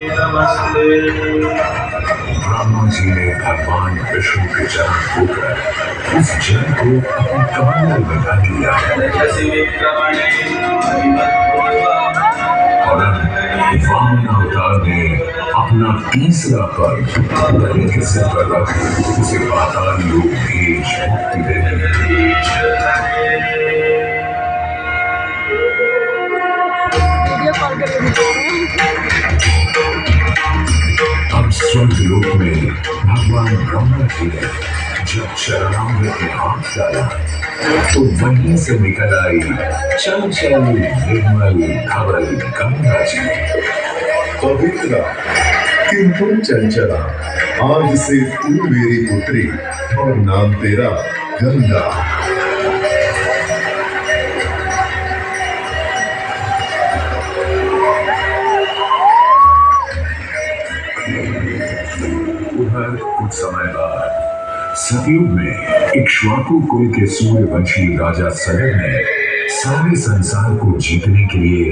नमस्ते। ब्रह्मा जी ने भगवान विष्णु के चरण होकर उस जल को अपने कमंडल में भर लिया और अब वामन अवतार ने अपना तीसरा पग बलि के सिर पर रख उसे पाताल लोक भेज मुक्ति देने लगे। अब स्वर्गलोक में भगवान ब्रह्मा जी ने जब चरणामृत में हाथ डाला तो वहीं से निकल आई चंचल निर्मल धवल गंगा जी। पवित्र किंतु चंचला, आज से तू मेरी पुत्री और नाम तेरा गंगा। कुछ समय बाद सतयुग में इक्ष्वाकु कुल के सूर्यवंशी राजा सगर ने सारे संसार को जीतने के लिए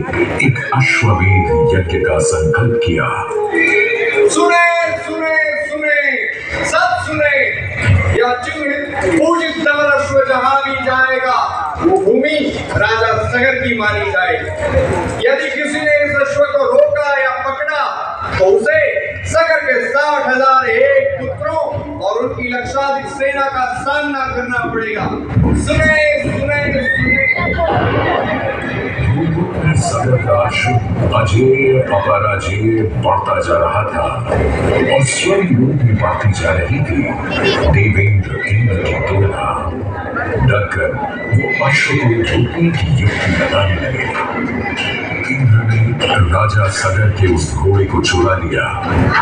एक अश्वमेध यज्ञ का संकल्प किया। सुने सुने सुने, सब सुने, यह चिन्हित पूजित धवल अश्व जहां भी जाएगा वो भूमि राजा सगर की मानी जाएगी। यदि किसी ने इस अश्व को रोका या पकड़ा तो उसे सगर के 60,000 एक पुत्रों और उनकी लक्षाधिक सेना का सामना करना पड़ेगा। सुने सुने सुने। सगर का अश्व अजेय अपराजेय बढ़ता जा रहा था और स्वर्ग लोक में बढ़ती जा रही थी देवेंद्र इंद्र की तुलना। डरकर वो अश्व को रोकने की युक्ति लगाने लगे। इंद्र ने राजा सगर के उस घोड़े को चुरा लिया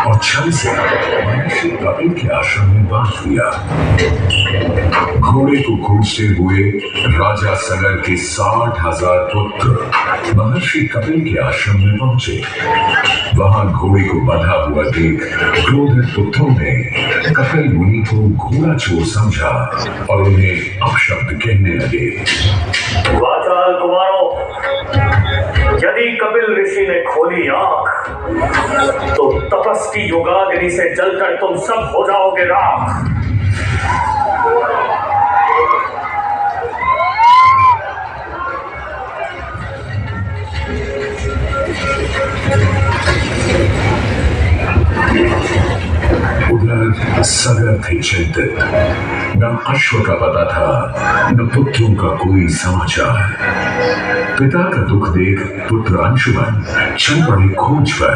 और छल से महर्षि कपिल के आश्रम में बांध दिया। घोड़े को खोजते हुए राजा सगर के 60,000 पुत्र महर्षि कपिल के आश्रम में पहुंचे। वहां घोड़े को बंधा हुआ देख क्रोधित पुत्रों ने कपिल मुनि को घोड़ा चोर समझा और उन्हें अपशब्द कहने लगे। वाचाल कुमारों, यदि कपिल ऋषि ने खोली आंख तो तपस की योगाग्नि से जलकर तुम सब हो जाओगे राख। उधर सगर थे चिंतित। न अश्व का पता था, न पुत्रों का कोई समाचार। पिता का दुख देख पुत्र अंशुमन चल पड़े खोज पर।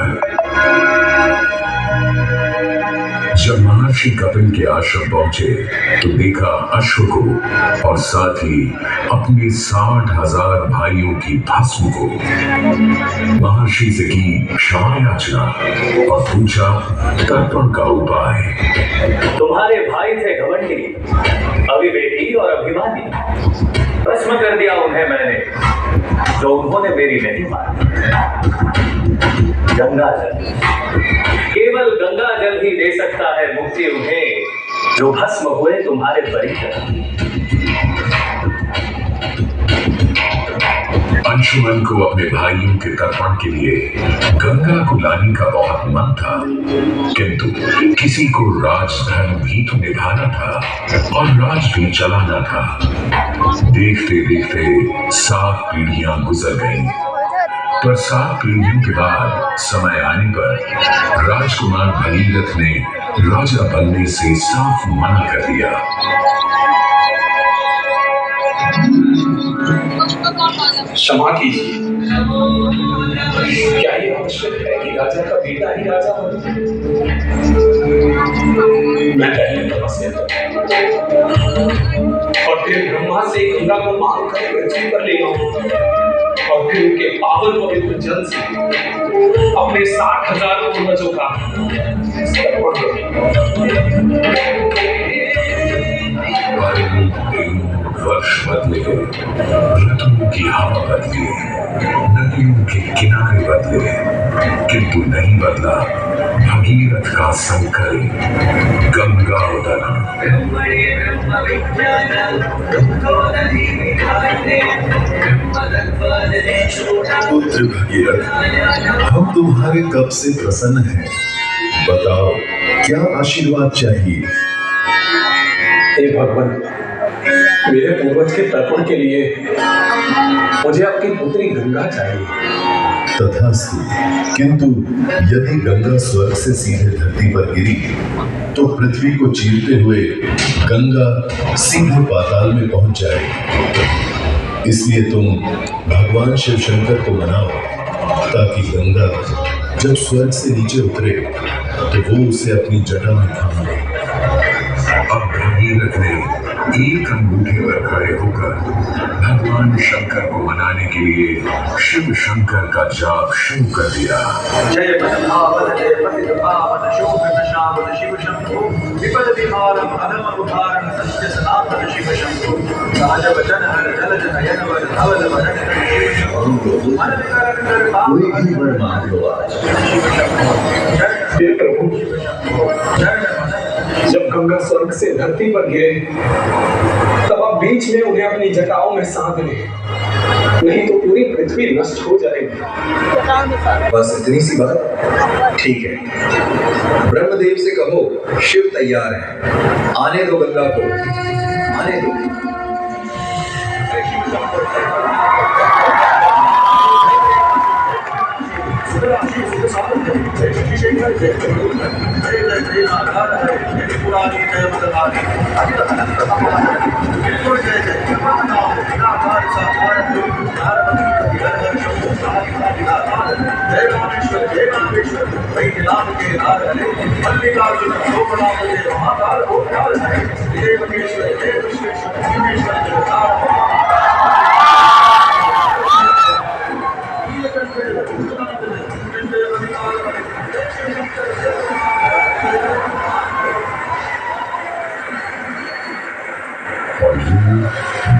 जब महर्षि कपिल के आश्रम पहुंचे तो देखा अश्व को और साथ ही अपने 60,000 भाइयों की भस्म को। महर्षि से की क्षमा याचना और पूछा तर्पण का उपाय। तुम्हारे भाई थे घमंडी, अविवेकी और अभिमानी। भस्म कर दिया उन्हें मैंने, जो उन्होंने मेरी नहीं मानी। गंगा जल, केवल गंगा जल ही दे सकता है मुक्ति उन्हें जो भस्म हुए तुम्हारे परिकर। अंशुमन को अपने भाइयों के तर्पण के लिए गंगा को लाने का बहुत मन था, किंतु किसी को राजधर्म भी तो निभाना था और राज भी चलाना था। देखते देखते 7 पीढ़ियां गुजर गईं, पर 7 पीढ़ियों के बाद समय आने पर राजकुमार भगीरथ ने राजा बनने से साफ मना कर दिया। क्षमा कीजिए, क्या ये आवश्यक है कि राजा का बेटा ही राजा हो? मैं पहले तपस्या और फिर ब्रह्मा से गंगा को मांग कर पृथ्वी पर ले आऊं और फिर उनके पावन पवित्र जल से अपने 60,000 पूर्वजों का वर्ष बदले, ऋतुओं की हवा बदली, नदियों के किनारे बदले, किंतु नहीं बदला भगीरथ का संकल्प, गंगा उदना। पुत्र भगीरथ, हम तुम्हारे कब से प्रसन्न हैं। बताओ क्या आशीर्वाद चाहिए। हे भगवान, मेरे पूर्वज के तर्पण के लिए मुझे आपकी पुत्री गंगा चाहिए। तथास्तु, किंतु यदि गंगा स्वर्ग से सीधे धरती पर गिरी तो पृथ्वी को चीरते हुए गंगा सीधे पाताल में पहुंच जाएगी। इसलिए तुम भगवान शिव शंकर को मनाओ ताकि गंगा जब स्वर्ग से नीचे उतरे तो वो उसे अपनी जटा में थाम ले। अब भगीरथ ने एक अंगूठे पर खड़े होकर भगवान शंकर को मनाने के लिए शिव शंकर का जाप शुरू कर दिया। जय पद्मावत जय पतितपावन शोभन श्यामल शिव शंभो विपद विहारम अनम उद्धारण सत्य सनातन शिव शंभो राजवचन हर जलज नयन वर धवल वरण शिव शंभो मन विकरण कर कोई भी वर मांग लो आज। हे प्रभु, जब गंगा स्वर्ग से धरती पर गिरे तब आप बीच में उन्हें अपनी जटाओं में साध ले, नहीं तो पूरी पृथ्वी नष्ट हो जाएगी। बस इतनी सी बात, ठीक है। ब्रह्मदेव से कहो शिव तैयार है, आने दो गंगा को, आने दो।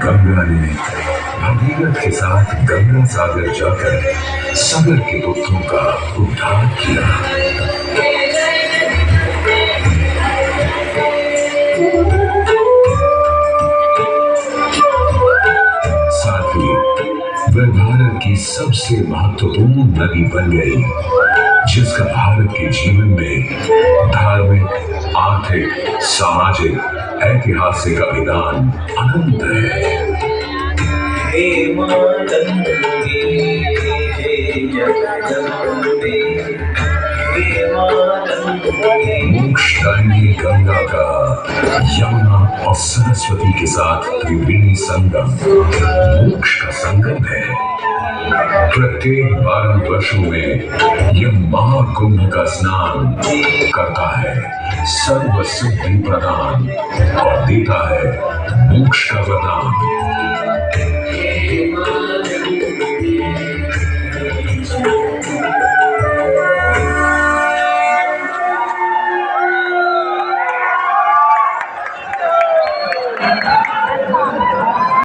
गंगा ने भगीरथ के साथ गंगा सागर जाकर सागर के पुत्रों का उद्धार किया। साथ ही वह भारत की सबसे महत्वपूर्ण नदी बन गई, जिसका भारत के जीवन में धार्मिक, आर्थिक, सामाजिक, ऐतिहासिक अभिदान अनंत है। मोक्षदायिनी गंगा का यमुना और सरस्वती के साथ त्रिवेणी संगम मोक्ष का संगम है। प्रत्येक 12 वर्षों में यह महाकुंभ का स्नान करता है, सर्व सिद्धि प्रदान और देता है मोक्ष का वरदान।